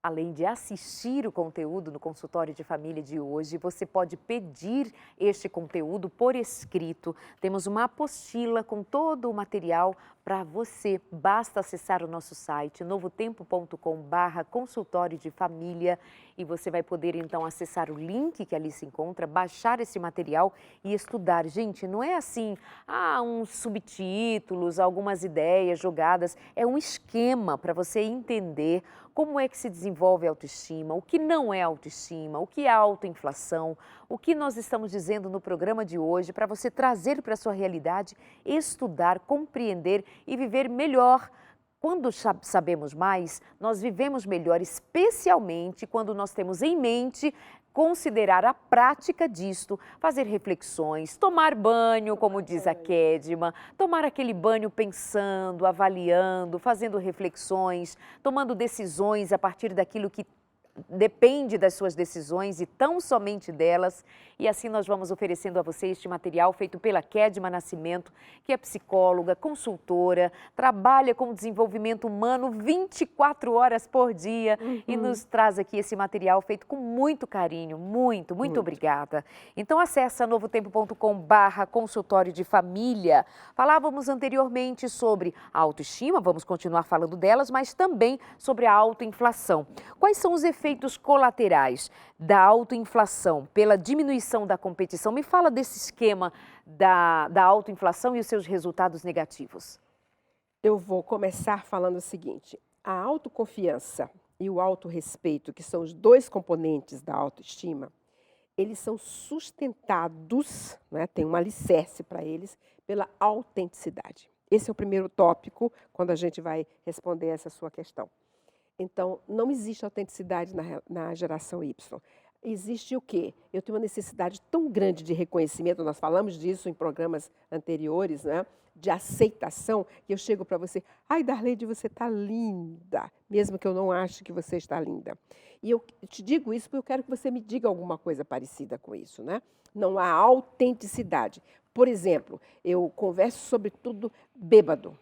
Além de assistir o conteúdo no consultório de família de hoje, você pode pedir este conteúdo por escrito. Temos uma apostila com todo o material para você. Basta acessar o nosso site novotempo.com/consultório de família e você vai poder então acessar o link que ali se encontra, baixar esse material e estudar. Gente, não é assim, uns subtítulos, algumas ideias jogadas. É um esquema para você entender como é que se desenvolve a autoestima, o que não é autoestima, o que é autoinflação, o que nós estamos dizendo no programa de hoje para você trazer para a sua realidade, estudar, compreender e viver melhor. Quando sabemos mais, nós vivemos melhor, especialmente quando nós temos em mente considerar a prática disto, fazer reflexões, tomar banho, como diz a Kedma, tomar aquele banho pensando, avaliando, fazendo reflexões, tomando decisões a partir daquilo que depende das suas decisões e tão somente delas. E assim nós vamos oferecendo a você este material feito pela Kedma Nascimento, que é psicóloga, consultora, trabalha com desenvolvimento humano 24 horas por dia e nos traz aqui esse material feito com muito carinho, muito obrigada. Então acessa novotempo.com/consultório de família. Falávamos anteriormente sobre a autoestima, vamos continuar falando delas, mas também sobre a autoinflação. Quais são os efeitos colaterais da autoinflação pela diminuição da competição? Me fala desse esquema da autoinflação e os seus resultados negativos. Eu vou começar falando o seguinte: a autoconfiança e o autorrespeito, que são os dois componentes da autoestima, eles são sustentados, né, tem um alicerce para eles, pela autenticidade. Esse é o primeiro tópico quando a gente vai responder essa sua questão. Então, não existe autenticidade na geração Y. Existe o quê? Eu tenho uma necessidade tão grande de reconhecimento, nós falamos disso em programas anteriores, né? De aceitação, que eu chego para você, ai, Darleide, você está linda, mesmo que eu não ache que você está linda. E eu te digo isso porque eu quero que você me diga alguma coisa parecida com isso, né? Não há autenticidade. Por exemplo, eu converso sobre tudo bêbado.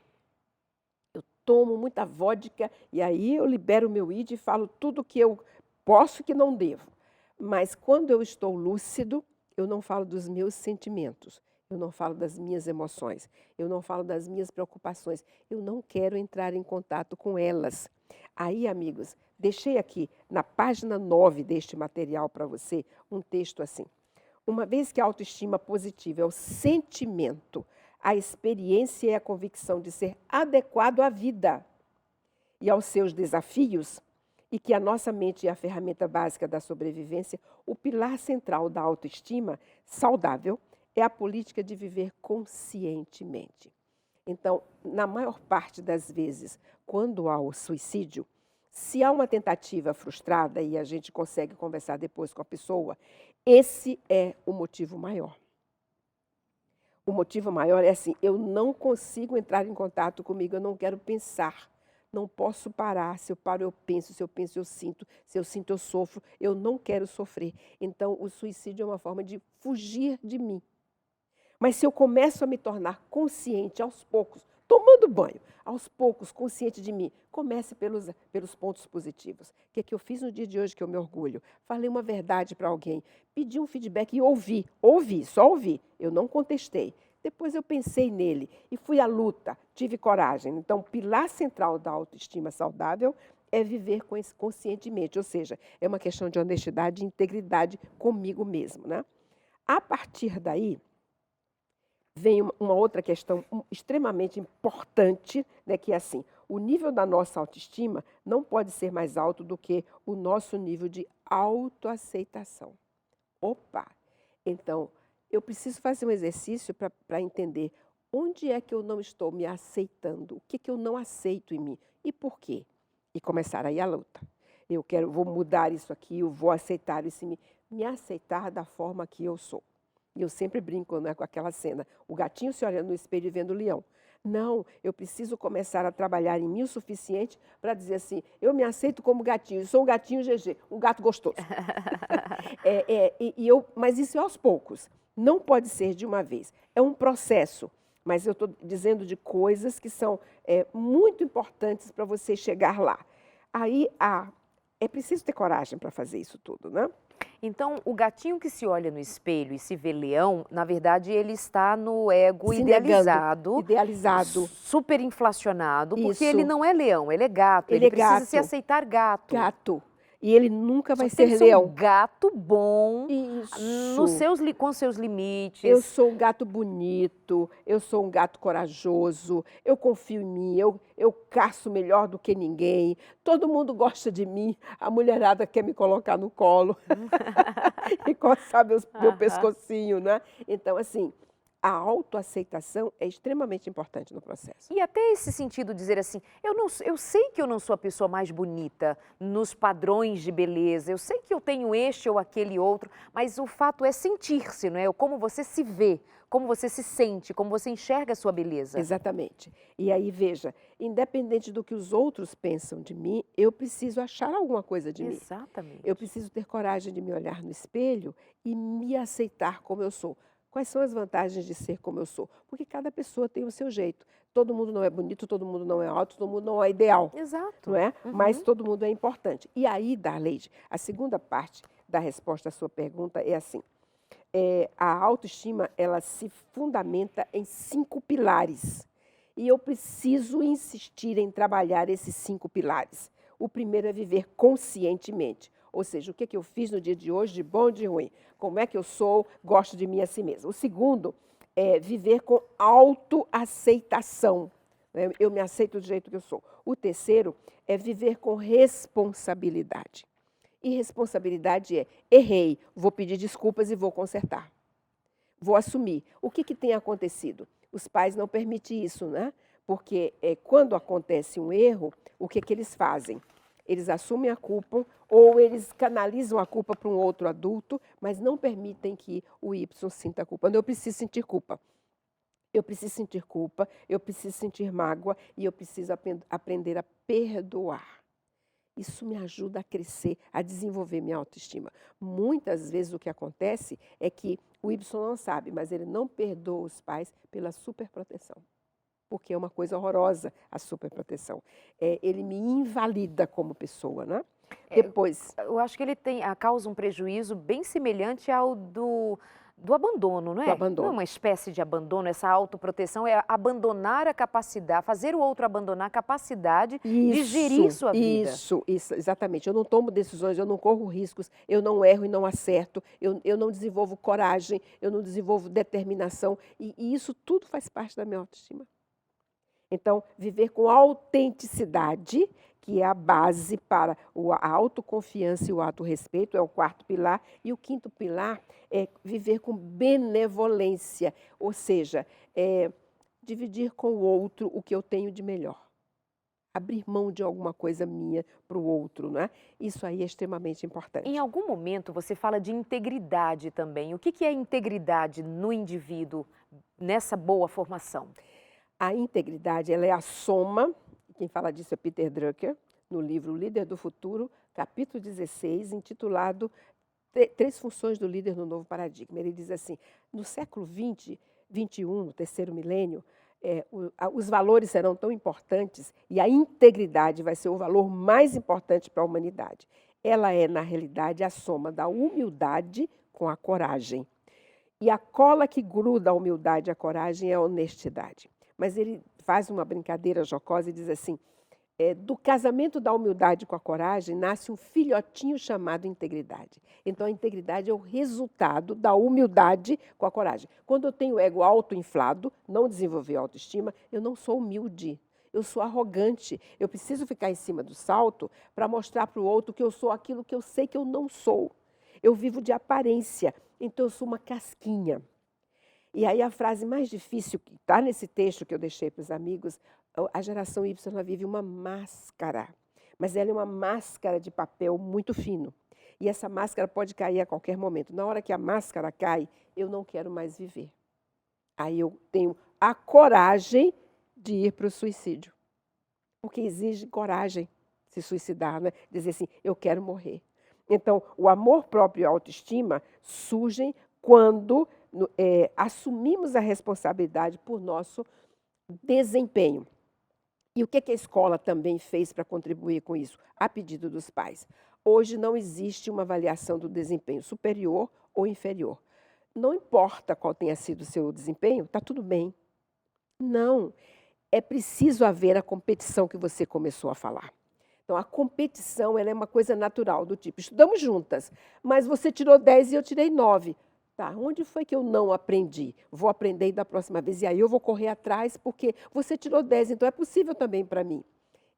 Tomo muita vodka e aí eu libero o meu id e falo tudo que eu posso e que não devo. Mas quando eu estou lúcido, eu não falo dos meus sentimentos, eu não falo das minhas emoções, eu não falo das minhas preocupações, eu não quero entrar em contato com elas. Aí, amigos, deixei aqui na página 9 deste material para você um texto assim. Uma vez que a autoestima positiva é o sentimento, a experiência e a convicção de ser adequado à vida e aos seus desafios, e que a nossa mente é a ferramenta básica da sobrevivência, o pilar central da autoestima saudável é a política de viver conscientemente. Então, na maior parte das vezes, quando há o suicídio, se há uma tentativa frustrada e a gente consegue conversar depois com a pessoa, esse é o motivo maior. O motivo maior é assim, eu não consigo entrar em contato comigo, eu não quero pensar, não posso parar, se eu paro eu penso, se eu penso eu sinto, se eu sinto eu sofro, eu não quero sofrer. Então o suicídio é uma forma de fugir de mim. Mas se eu começo a me tornar consciente aos poucos, tomando banho, aos poucos, consciente de mim, comece pelos pontos positivos. O que é que eu fiz no dia de hoje que eu me orgulho? Falei uma verdade para alguém, pedi um feedback e só ouvi, eu não contestei. Depois eu pensei nele e fui à luta, tive coragem. Então, o pilar central da autoestima saudável é viver conscientemente, ou seja, é uma questão de honestidade e integridade comigo mesmo, né? A partir daí, vem uma outra questão extremamente importante, né, que é assim, o nível da nossa autoestima não pode ser mais alto do que o nosso nível de autoaceitação. Opa! Então, eu preciso fazer um exercício para entender onde é que eu não estou me aceitando, o que eu não aceito em mim e por quê. E começar aí a luta. Vou mudar isso aqui, eu vou aceitar isso em mim, me aceitar da forma que eu sou. E eu sempre brinco, né, com aquela cena, o gatinho se olhando no espelho e vendo o leão. Não, eu preciso começar a trabalhar em mim o suficiente para dizer assim, eu me aceito como gatinho, eu sou um gatinho GG, um gato gostoso. Mas isso é aos poucos, não pode ser de uma vez, é um processo. Mas eu estou dizendo de coisas que são muito importantes para você chegar lá. Aí É preciso ter coragem para fazer isso tudo, né? Então, o gatinho que se olha no espelho e se vê leão, na verdade, ele está no ego Se negando, idealizado, idealizado. super inflacionado, porque ele Isso. não é leão, ele é gato, Ele ele é precisa se gato. aceitar gato. Gato. E ele nunca Só vai que tem que ser ser um leão. gato bom, Isso. com seus Eu limites. sou um gato bonito, eu sou um gato corajoso, eu confio em mim, eu caço melhor do que ninguém, todo mundo gosta de mim, a mulherada quer me colocar no colo e coçar meu Aham. pescocinho, né? Então, assim, a autoaceitação é extremamente importante no processo. E até esse sentido dizer assim, eu sei que eu não sou a pessoa mais bonita nos padrões de beleza, eu sei que eu tenho este ou aquele outro, mas o fato é sentir-se, não é? Como você se vê, como você se sente, como você enxerga a sua beleza. Exatamente. E aí, veja, independente do que os outros pensam de mim, eu preciso achar alguma coisa de mim. Exatamente. Eu preciso ter coragem de me olhar no espelho e me aceitar como eu sou. Quais são as vantagens de ser como eu sou? Porque cada pessoa tem o seu jeito. Todo mundo não é bonito, todo mundo não é alto, todo mundo não é ideal, Exato. não é? Mas Uhum. todo mundo é importante. E aí, Darleide, a segunda parte da resposta à sua pergunta é assim: a autoestima ela se fundamenta em 5 pilares. E eu preciso insistir em trabalhar esses 5 pilares. O primeiro é viver conscientemente. Ou seja, o que, que eu fiz no dia de hoje, de bom e de ruim. Como é que eu sou, gosto de mim a si mesma. O segundo é viver com autoaceitação. Né? Eu me aceito do jeito que eu sou. O terceiro é viver com responsabilidade. E responsabilidade é, errei, vou pedir desculpas e vou consertar. Vou assumir. O que tem acontecido? Os pais não permitem isso, né? Porque quando acontece um erro, o que eles fazem? Eles assumem a culpa ou eles canalizam a culpa para um outro adulto, mas não permitem que o Y sinta a culpa. Eu preciso sentir culpa. Eu preciso sentir culpa, eu preciso sentir mágoa e eu preciso aprender a perdoar. Isso me ajuda a crescer, a desenvolver minha autoestima. Muitas vezes o que acontece é que o Y não sabe, mas ele não perdoa os pais pela superproteção. Porque é uma coisa horrorosa a superproteção. Ele me invalida como pessoa, né? Depois, Eu acho que ele causa um prejuízo bem semelhante ao do abandono, não do é? Não é abandono. uma espécie de abandono, essa autoproteção é abandonar a capacidade, fazer o outro abandonar a capacidade de gerir sua vida. Isso, exatamente. Eu não tomo decisões, eu não corro riscos, eu não erro e não acerto, eu não desenvolvo coragem, eu não desenvolvo determinação, e isso tudo faz parte da minha autoestima. Então, viver com autenticidade, que é a base para a autoconfiança e o autorrespeito, é o quarto pilar. E o quinto pilar é viver com benevolência, ou seja, dividir com o outro o que eu tenho de melhor. Abrir mão de alguma coisa minha para o outro, né? Isso aí é extremamente importante. Em algum momento você fala de integridade também. O que é integridade no indivíduo nessa boa formação? A integridade ela é a soma, quem fala disso é Peter Drucker, no livro O Líder do Futuro, capítulo 16, intitulado Três Funções do Líder no Novo Paradigma. Ele diz assim, no século 20, 21, no terceiro milênio, os valores serão tão importantes e a integridade vai ser o valor mais importante para a humanidade. Ela é, na realidade, a soma da humildade com a coragem. E a cola que gruda a humildade e a coragem é a honestidade. Mas ele faz uma brincadeira jocosa e diz assim, do casamento da humildade com a coragem nasce um filhotinho chamado integridade. Então, a integridade é o resultado da humildade com a coragem. Quando eu tenho o ego autoinflado, não desenvolver autoestima, eu não sou humilde, eu sou arrogante. Eu preciso ficar em cima do salto para mostrar para o outro que eu sou aquilo que eu sei que eu não sou. Eu vivo de aparência, então eu sou uma casquinha. E aí a frase mais difícil que está nesse texto que eu deixei para os amigos, a geração Y ela vive uma máscara, mas ela é uma máscara de papel muito fino. E essa máscara pode cair a qualquer momento. Na hora que a máscara cai, eu não quero mais viver. Aí eu tenho a coragem de ir para o suicídio. Porque exige coragem se suicidar, né? Dizer assim, eu quero morrer. Então, o amor próprio e a autoestima surgem quando assumimos a responsabilidade por nosso desempenho. E o que a escola também fez para contribuir com isso? A pedido dos pais. Hoje não existe uma avaliação do desempenho superior ou inferior. Não importa qual tenha sido o seu desempenho, está tudo bem. Não, é preciso haver a competição que você começou a falar. Então, a competição ela é uma coisa natural, do tipo, estudamos juntas, mas você tirou 10 e eu tirei 9. Tá, onde foi que eu não aprendi? Vou aprender da próxima vez, e aí eu vou correr atrás, porque você tirou 10, então é possível também para mim.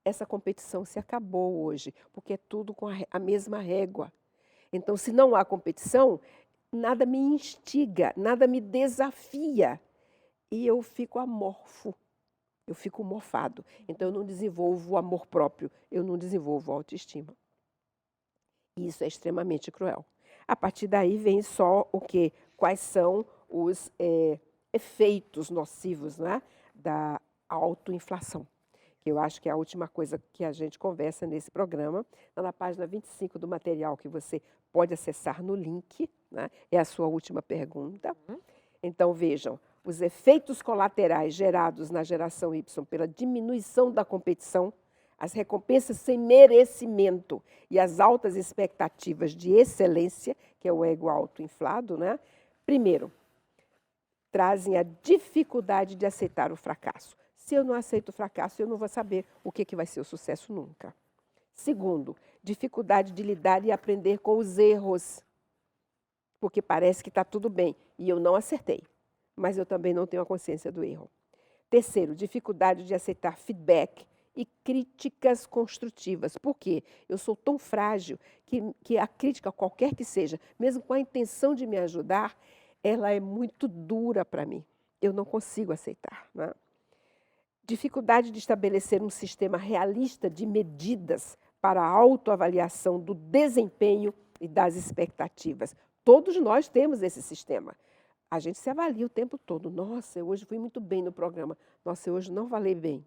Essa competição se acabou hoje, porque é tudo com a mesma régua. Então, se não há competição, nada me instiga, nada me desafia, e eu fico amorfo. Eu fico mofado. Então, eu não desenvolvo o amor próprio, eu não desenvolvo a autoestima. E isso é extremamente cruel. A partir daí vem só o quê? Quais são os efeitos nocivos, não é? Da autoinflação. Que eu acho que é a última coisa que a gente conversa nesse programa. Está na página 25 do material que você pode acessar no link, né? É a sua última pergunta. Então, vejam, os efeitos colaterais gerados na geração Y pela diminuição da competição, as recompensas sem merecimento e as altas expectativas de excelência, que é o ego autoinflado, né? Primeiro, trazem a dificuldade de aceitar o fracasso. Se eu não aceito o fracasso, eu não vou saber o que vai ser o sucesso nunca. Segundo, dificuldade de lidar e aprender com os erros, porque parece que está tudo bem e eu não acertei, mas eu também não tenho a consciência do erro. Terceiro, dificuldade de aceitar feedback e críticas construtivas. Por quê? Eu sou tão frágil que a crítica, qualquer que seja, mesmo com a intenção de me ajudar, ela é muito dura para mim. Eu não consigo aceitar, né? Dificuldade de estabelecer um sistema realista de medidas para a autoavaliação do desempenho e das expectativas. Todos nós temos esse sistema. A gente se avalia o tempo todo. Nossa, eu hoje fui muito bem no programa. Nossa, eu hoje não falei bem.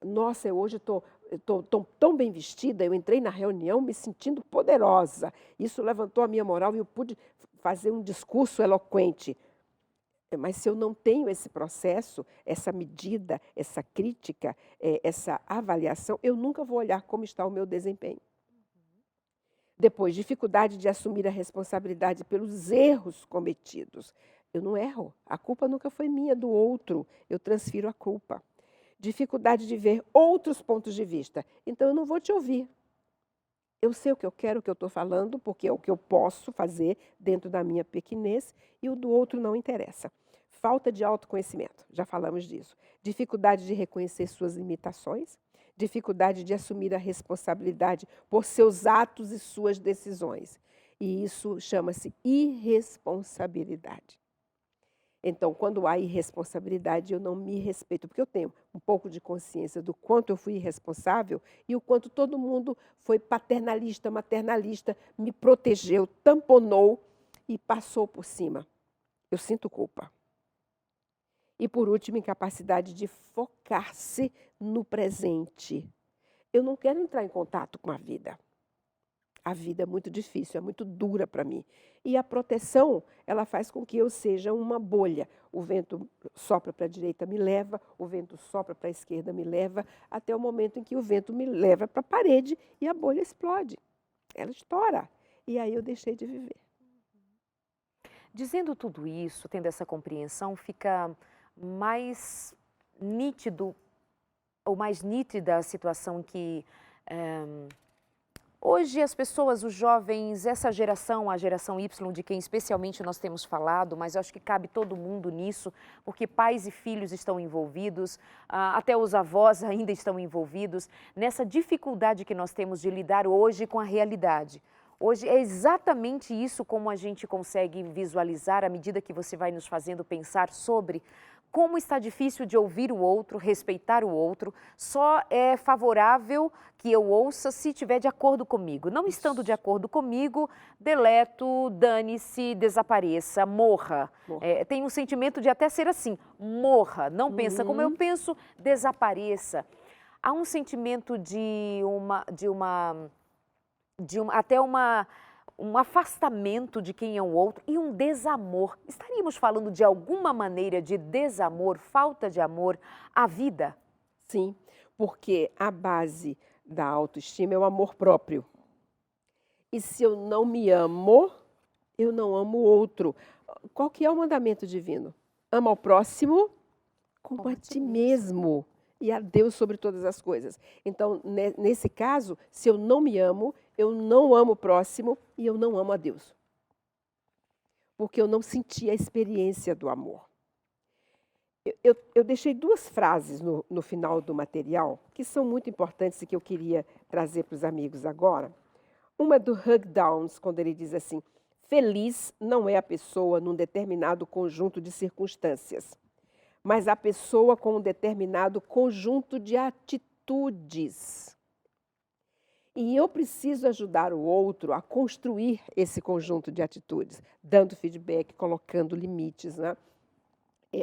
Nossa, eu hoje estou tão bem vestida, eu entrei na reunião me sentindo poderosa. Isso levantou a minha moral e eu pude fazer um discurso eloquente. Mas se eu não tenho esse processo, essa medida, essa crítica, essa avaliação, eu nunca vou olhar como está o meu desempenho. Depois, dificuldade de assumir a responsabilidade pelos erros cometidos. Eu não erro, a culpa nunca foi minha, do outro, eu transfiro a culpa. Dificuldade de ver outros pontos de vista. Então, eu não vou te ouvir. Eu sei o que eu quero, o que eu estou falando, porque é o que eu posso fazer dentro da minha pequenez, e o do outro não interessa. Falta de autoconhecimento, já falamos disso. Dificuldade de reconhecer suas limitações, dificuldade de assumir a responsabilidade por seus atos e suas decisões. E isso chama-se irresponsabilidade. Então, quando há irresponsabilidade, eu não me respeito, porque eu tenho um pouco de consciência do quanto eu fui irresponsável e o quanto todo mundo foi paternalista, maternalista, me protegeu, tamponou e passou por cima. Eu sinto culpa. E, por último, incapacidade de focar-se no presente. Eu não quero entrar em contato com a vida. A vida é muito difícil, é muito dura para mim. E a proteção, ela faz com que eu seja uma bolha. O vento sopra para a direita, me leva, o vento sopra para a esquerda, me leva, até o momento em que o vento me leva para a parede e a bolha explode. Ela estoura. E aí eu deixei de viver. Dizendo tudo isso, tendo essa compreensão, fica mais nítido, ou mais nítida a situação que hoje as pessoas, os jovens, essa geração, a geração Y, de quem especialmente nós temos falado, mas eu acho que cabe todo mundo nisso, porque pais e filhos estão envolvidos, até os avós ainda estão envolvidos, nessa dificuldade que nós temos de lidar hoje com a realidade. Hoje é exatamente isso como a gente consegue visualizar à medida que você vai nos fazendo pensar sobre como está difícil de ouvir o outro, respeitar o outro, só é favorável que eu ouça se estiver de acordo comigo. Não estando de acordo comigo, deleto, dane-se, desapareça, morra. Tem um sentimento de até ser assim, morra, não pensa como eu penso, desapareça. Há um sentimento até um afastamento de quem é o outro e um desamor. Estaríamos falando de alguma maneira de desamor, falta de amor à vida? Sim, porque a base da autoestima é o amor próprio. E se eu não me amo, eu não amo o outro. Qual que é o mandamento divino? Ama ao próximo como a ti mesmo. E a Deus sobre todas as coisas. Então, nesse caso, se eu não me amo, eu não amo o próximo e eu não amo a Deus. Porque eu não senti a experiência do amor. Eu deixei duas frases no final do material que são muito importantes e que eu queria trazer para os amigos agora. Uma é do Hugh Downs, quando ele diz assim: feliz não é a pessoa num determinado conjunto de circunstâncias, mas a pessoa com um determinado conjunto de atitudes. E eu preciso ajudar o outro a construir esse conjunto de atitudes, dando feedback, colocando limites, né?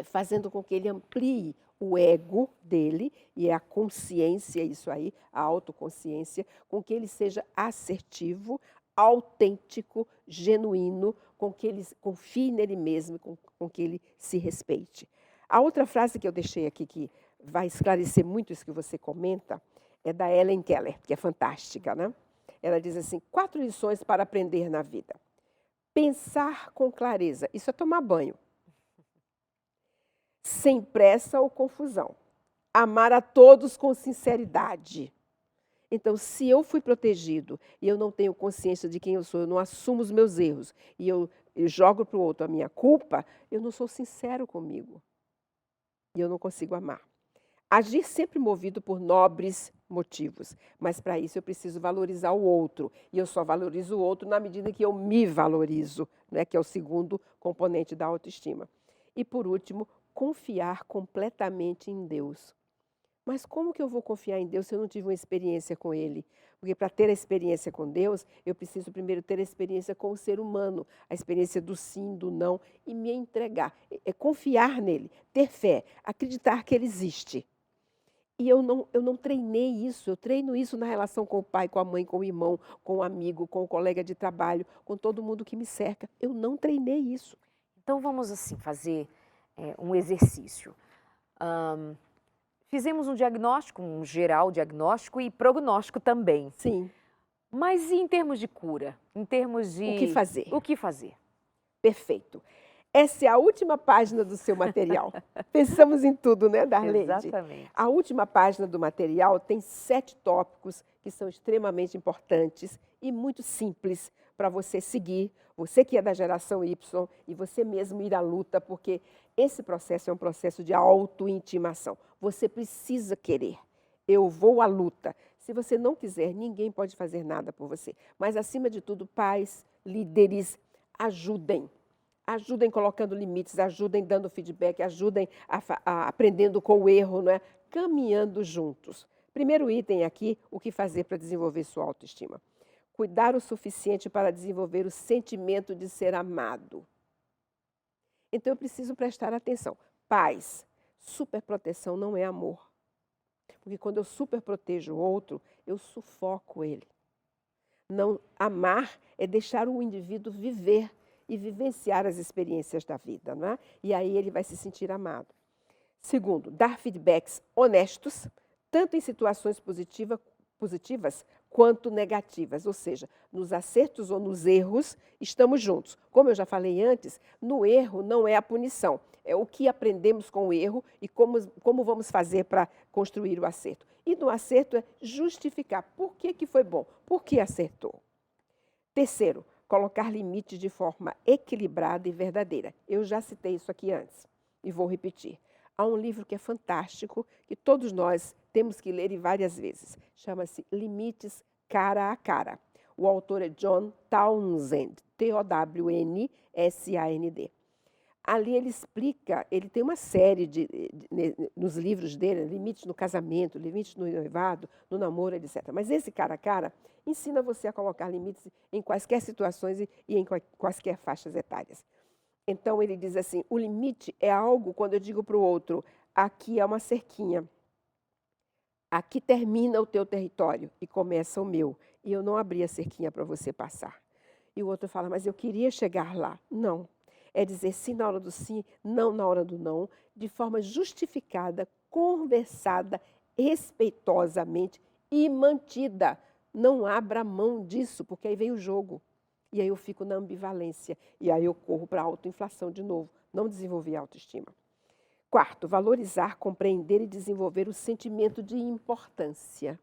Fazendo com que ele amplie o ego dele, e é a consciência, isso aí, a autoconsciência, com que ele seja assertivo, autêntico, genuíno, com que ele confie nele mesmo, com que ele se respeite. A outra frase que eu deixei aqui, que vai esclarecer muito isso que você comenta, é da Helen Keller, que é fantástica, né? Ela diz assim: 4 lições para aprender na vida. Pensar com clareza, isso é tomar banho. Sem pressa ou confusão. Amar a todos com sinceridade. Então, se eu fui protegido e eu não tenho consciência de quem eu sou, eu não assumo os meus erros e eu jogo para o outro a minha culpa, eu não sou sincero comigo. E eu não consigo amar. Agir sempre movido por nobres motivos, mas para isso eu preciso valorizar o outro. E eu só valorizo o outro na medida que eu me valorizo, né, que é o segundo componente da autoestima. E por último, confiar completamente em Deus. Mas como que eu vou confiar em Deus se eu não tive uma experiência com Ele? Porque para ter a experiência com Deus, eu preciso primeiro ter a experiência com o ser humano, a experiência do sim, do não, e me entregar. É confiar nele, ter fé, acreditar que Ele existe. E eu não treinei isso, eu treino isso na relação com o pai, com a mãe, com o irmão, com o amigo, com o colega de trabalho, com todo mundo que me cerca. Eu não treinei isso. Então vamos assim fazer um exercício. Fizemos um diagnóstico, um geral diagnóstico e prognóstico também. Sim. Mas e em termos de cura? Em termos de... O que fazer? O que fazer? Perfeito. Essa é a última página do seu material. Pensamos em tudo, né, Darlene? Exatamente. A última página do material tem 7 tópicos que são extremamente importantes e muito simples para você seguir, você que é da geração Y, e você mesmo ir à luta, porque esse processo é um processo de autointimação. Você precisa querer. Eu vou à luta. Se você não quiser, ninguém pode fazer nada por você. Mas, acima de tudo, pais, líderes, ajudem. Ajudem colocando limites, ajudem dando feedback, ajudem aprendendo com o erro, não é? Caminhando juntos. Primeiro item aqui, o que fazer para desenvolver sua autoestima. Cuidar o suficiente para desenvolver o sentimento de ser amado. Então, eu preciso prestar atenção. Pais, superproteção não é amor. Porque quando eu superprotejo o outro, eu sufoco ele. Não amar é deixar o indivíduo viver e vivenciar as experiências da vida, não é? E aí ele vai se sentir amado. Segundo, dar feedbacks honestos, tanto em situações positivas quanto negativas, ou seja, nos acertos ou nos erros, estamos juntos. Como eu já falei antes, no erro não é a punição, é o que aprendemos com o erro e como vamos fazer para construir o acerto. E no acerto é justificar por que foi bom, por que acertou. Terceiro, colocar limites de forma equilibrada e verdadeira. Eu já citei isso aqui antes e vou repetir. Há um livro que é fantástico, que todos nós temos que ler várias vezes. Chama-se Limites Cara a Cara. O autor é John Townsend, Townsend. Ali ele explica, ele tem uma série nos livros dele, limites no casamento, limites no noivado, no namoro, etc. Mas esse cara a cara ensina você a colocar limites em quaisquer situações e em quaisquer faixas etárias. Então ele diz assim, o limite é algo quando eu digo para o outro, aqui é uma cerquinha, aqui termina o teu território e começa o meu, e eu não abri a cerquinha para você passar. E o outro fala, mas eu queria chegar lá. Não. É dizer sim na hora do sim, não na hora do não, de forma justificada, conversada, respeitosamente e mantida. Não abra mão disso, porque aí vem o jogo. E aí eu fico na ambivalência. E aí eu corro para a autoinflação de novo. Não desenvolvi autoestima. Quarto, valorizar, compreender e desenvolver o sentimento de importância.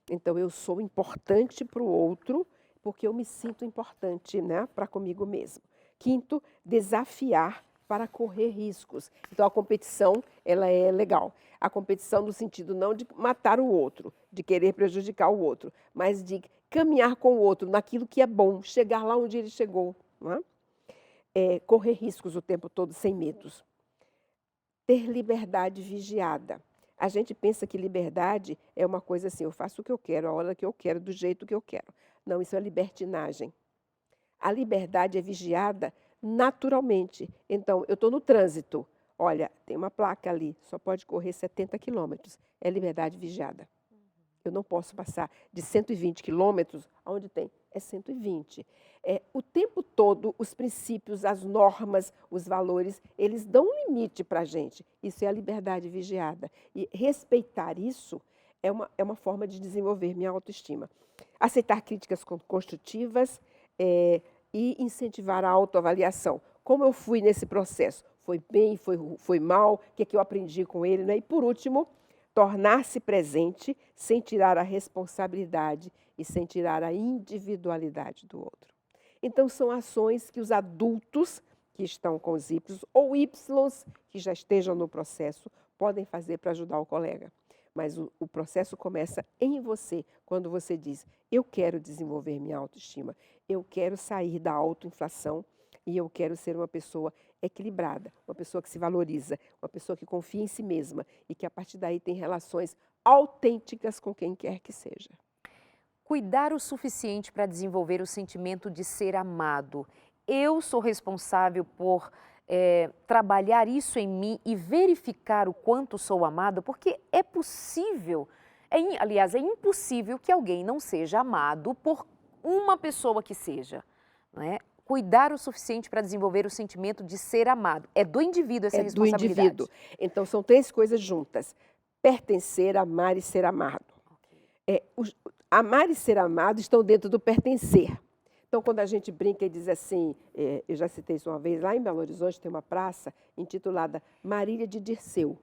Então, eu sou importante para o outro porque eu me sinto importante, né, para comigo mesmo. Quinto, desafiar para correr riscos. Então, a competição, ela é legal. A competição no sentido não de matar o outro, de querer prejudicar o outro, mas de caminhar com o outro naquilo que é bom, chegar lá onde ele chegou. Não é? Correr riscos o tempo todo sem medos. Ter liberdade vigiada. A gente pensa que liberdade é uma coisa assim, eu faço o que eu quero, a hora que eu quero, do jeito que eu quero. Não, isso é libertinagem. A liberdade é vigiada naturalmente. Então, eu estou no trânsito. Olha, tem uma placa ali, só pode correr 70 quilômetros. É liberdade vigiada. Eu não posso passar de 120 quilômetros, aonde tem? É 120. O tempo todo, os princípios, as normas, os valores, eles dão um limite para a gente. Isso é a liberdade vigiada. E respeitar isso é uma forma de desenvolver minha autoestima. Aceitar críticas construtivas e incentivar a autoavaliação. Como eu fui nesse processo? Foi bem, foi mal? O que é que eu aprendi com ele? Né? E, por último, tornar-se presente sem tirar a responsabilidade e sem tirar a individualidade do outro. Então, são ações que os adultos que estão com os Ys ou Ys que já estejam no processo podem fazer para ajudar o colega. Mas o processo começa em você, quando você diz, eu quero desenvolver minha autoestima, eu quero sair da autoinflação e eu quero ser uma pessoa equilibrada, uma pessoa que se valoriza, uma pessoa que confia em si mesma e que a partir daí tem relações autênticas com quem quer que seja. Cuidar o suficiente para desenvolver o sentimento de ser amado. Eu sou responsável por trabalhar isso em mim e verificar o quanto sou amado, porque é possível, aliás, é impossível que alguém não seja amado por uma pessoa que seja, não é? Cuidar o suficiente para desenvolver o sentimento de ser amado. É do indivíduo essa responsabilidade. É do indivíduo. Então, são três coisas juntas. Pertencer, amar e ser amado. Amar e ser amado estão dentro do pertencer. Então, quando a gente brinca e diz assim, eu já citei isso uma vez, lá em Belo Horizonte tem uma praça intitulada Marília de Dirceu.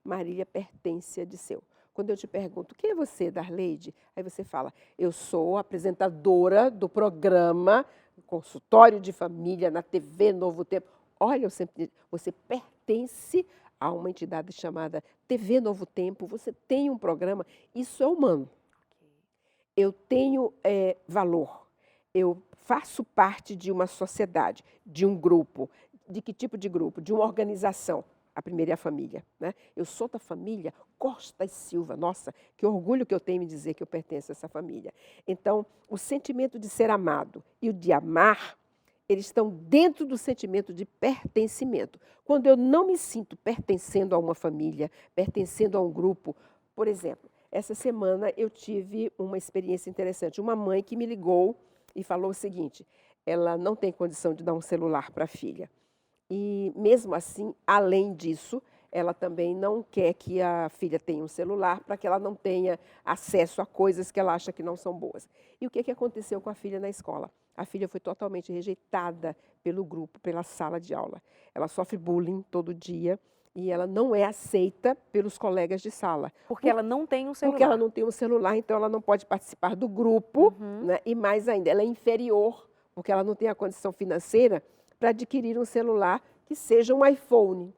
Marília pertence a Dirceu. Quando eu te pergunto, quem é você, Darleide? Aí você fala, eu sou apresentadora do programa Consultório de Família na TV Novo Tempo. Olha, eu sempre digo, você pertence a uma entidade chamada TV Novo Tempo, você tem um programa, isso é humano. Eu tenho valor, eu faço parte de uma sociedade, de um grupo. De que tipo de grupo? De uma organização. A primeira é a família. Né? Eu sou da família Costa e Silva. Nossa, que orgulho que eu tenho em dizer que eu pertenço a essa família. Então, o sentimento de ser amado e o de amar, eles estão dentro do sentimento de pertencimento. Quando eu não me sinto pertencendo a uma família, pertencendo a um grupo, por exemplo, essa semana eu tive uma experiência interessante. Uma mãe que me ligou e falou o seguinte, ela não tem condição de dar um celular para a filha. E mesmo assim, além disso, ela também não quer que a filha tenha um celular para que ela não tenha acesso a coisas que ela acha que não são boas. E o que aconteceu com a filha na escola? A filha foi totalmente rejeitada pelo grupo, pela sala de aula. Ela sofre bullying todo dia e ela não é aceita pelos colegas de sala. Porque ela não tem um celular. Porque ela não tem um celular, então ela não pode participar do grupo, né? E mais ainda, ela é inferior, porque ela não tem a condição financeira para adquirir um celular que seja um iPhone.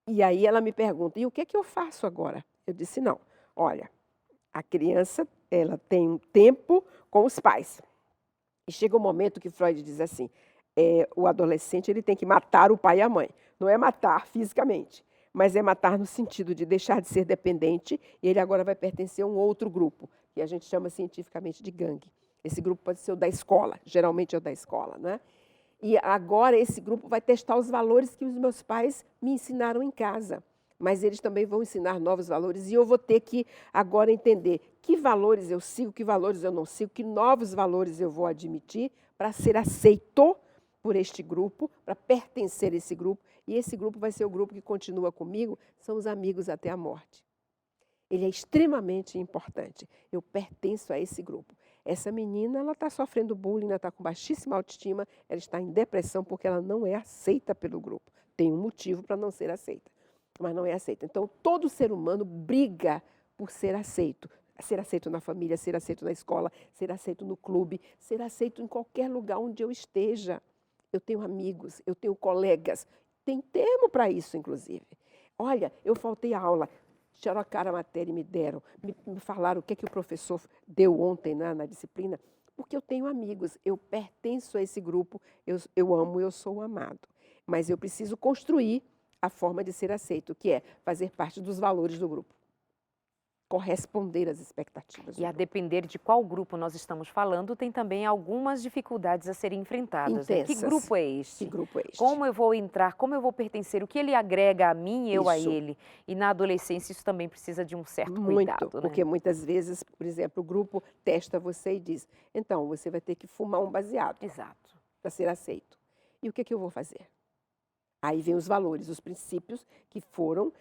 E aí ela me pergunta, e o que é que eu faço agora? Eu disse, não, olha, a criança ela tem um tempo com os pais. E chega um momento que Freud diz assim, o adolescente ele tem que matar o pai e a mãe. Não é matar fisicamente, mas é matar no sentido de deixar de ser dependente e ele agora vai pertencer a um outro grupo, que a gente chama cientificamente de gangue. Esse grupo pode ser o da escola, geralmente é o da escola, né? E agora esse grupo vai testar os valores que os meus pais me ensinaram em casa. Mas eles também vão ensinar novos valores e eu vou ter que agora entender que valores eu sigo, que valores eu não sigo, que novos valores eu vou admitir para ser aceito por este grupo, para pertencer a esse grupo. E esse grupo vai ser o grupo que continua comigo, são os amigos até a morte. ele é extremamente importante. Eu pertenço a esse grupo. Essa menina, ela está sofrendo bullying, ela está com baixíssima autoestima, ela está em depressão porque ela não é aceita pelo grupo. Tem um motivo para não ser aceita, mas não é aceita. Então, todo ser humano briga por ser aceito. Ser aceito na família, ser aceito na escola, ser aceito no clube, ser aceito em qualquer lugar onde eu esteja. Eu tenho amigos, eu tenho colegas, tem termo para isso, inclusive. Olha, eu faltei a aula, tiraram a cara a matéria e me deram, me falaram o que o professor deu ontem na disciplina, porque eu tenho amigos, eu pertenço a esse grupo, eu amo, eu sou amado. Mas eu preciso construir a forma de ser aceito, que é fazer parte dos valores do grupo. Corresponder às expectativas. E a depender de qual grupo nós estamos falando, tem também algumas dificuldades a serem enfrentadas. Né? Que grupo é este? Que grupo é este? Como eu vou entrar? Como eu vou pertencer? O que ele agrega a mim e eu a Isso. ele? E na adolescência isso também precisa de um certo Muito, cuidado. porque né? muitas vezes, por exemplo, o grupo testa você e diz, então, você vai ter que fumar um baseado Exato. para ser aceito. E o que eu vou fazer? Aí vem os valores, os princípios que foram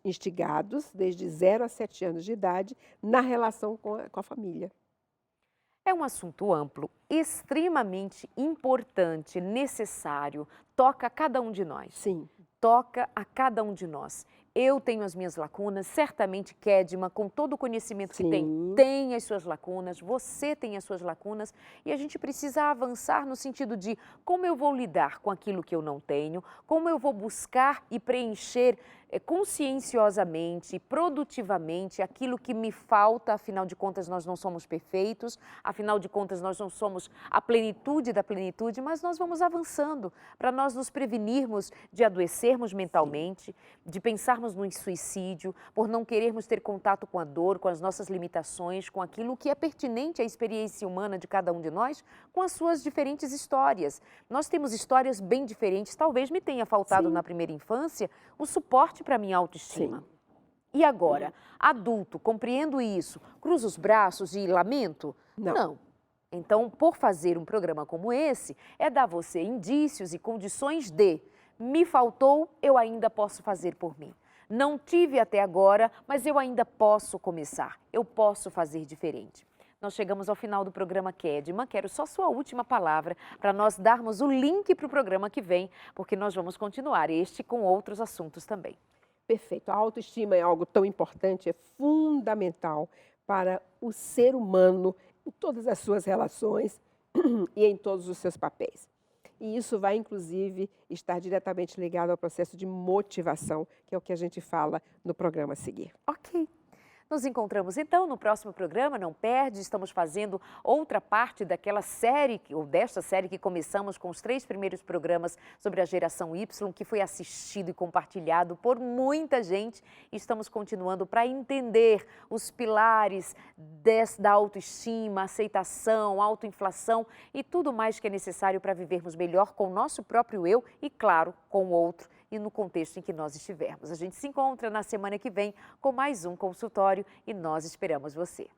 instigados desde 0 a 7 anos de idade na relação com a família. É um assunto amplo, extremamente importante, necessário, toca a cada um de nós. Sim. Toca a cada um de nós. Eu tenho as minhas lacunas, certamente Kedma, com todo o conhecimento que tem as suas lacunas, você tem as suas lacunas, e a gente precisa avançar no sentido de como eu vou lidar com aquilo que eu não tenho, como eu vou buscar e preencher conscienciosamente, produtivamente, aquilo que me falta, afinal de contas nós não somos perfeitos, afinal de contas nós não somos a plenitude da plenitude, mas nós vamos avançando para nós nos prevenirmos de adoecermos mentalmente, de pensarmos no suicídio, por não querermos ter contato com a dor, com as nossas limitações, com aquilo que é pertinente à experiência humana de cada um de nós, com as suas diferentes histórias. Nós temos histórias bem diferentes, talvez me tenha faltado na primeira infância o suporte para a minha autoestima. Sim. E agora, adulto, compreendo isso, cruzo os braços e lamento? Não. Então, por fazer um programa como esse, é dar a você indícios e condições de me faltou, eu ainda posso fazer por mim. Não tive até agora, mas eu ainda posso começar, eu posso fazer diferente. Nós chegamos ao final do programa Kedma, quero só sua última palavra para nós darmos o link para o programa que vem, porque nós vamos continuar este com outros assuntos também. Perfeito. A autoestima é algo tão importante, é fundamental para o ser humano em todas as suas relações e em todos os seus papéis. E isso vai, inclusive, estar diretamente ligado ao processo de motivação, que é o que a gente fala no programa a seguir. Ok. Nos encontramos então no próximo programa, não perde, estamos fazendo outra parte daquela série, ou desta série que começamos com os 3 primeiros programas sobre a geração Y, que foi assistido e compartilhado por muita gente. Estamos continuando para entender os pilares da autoestima, aceitação, autoinflação e tudo mais que é necessário para vivermos melhor com o nosso próprio eu e, claro, com o outro e no contexto em que nós estivermos. A gente se encontra na semana que vem com mais um consultório e nós esperamos você.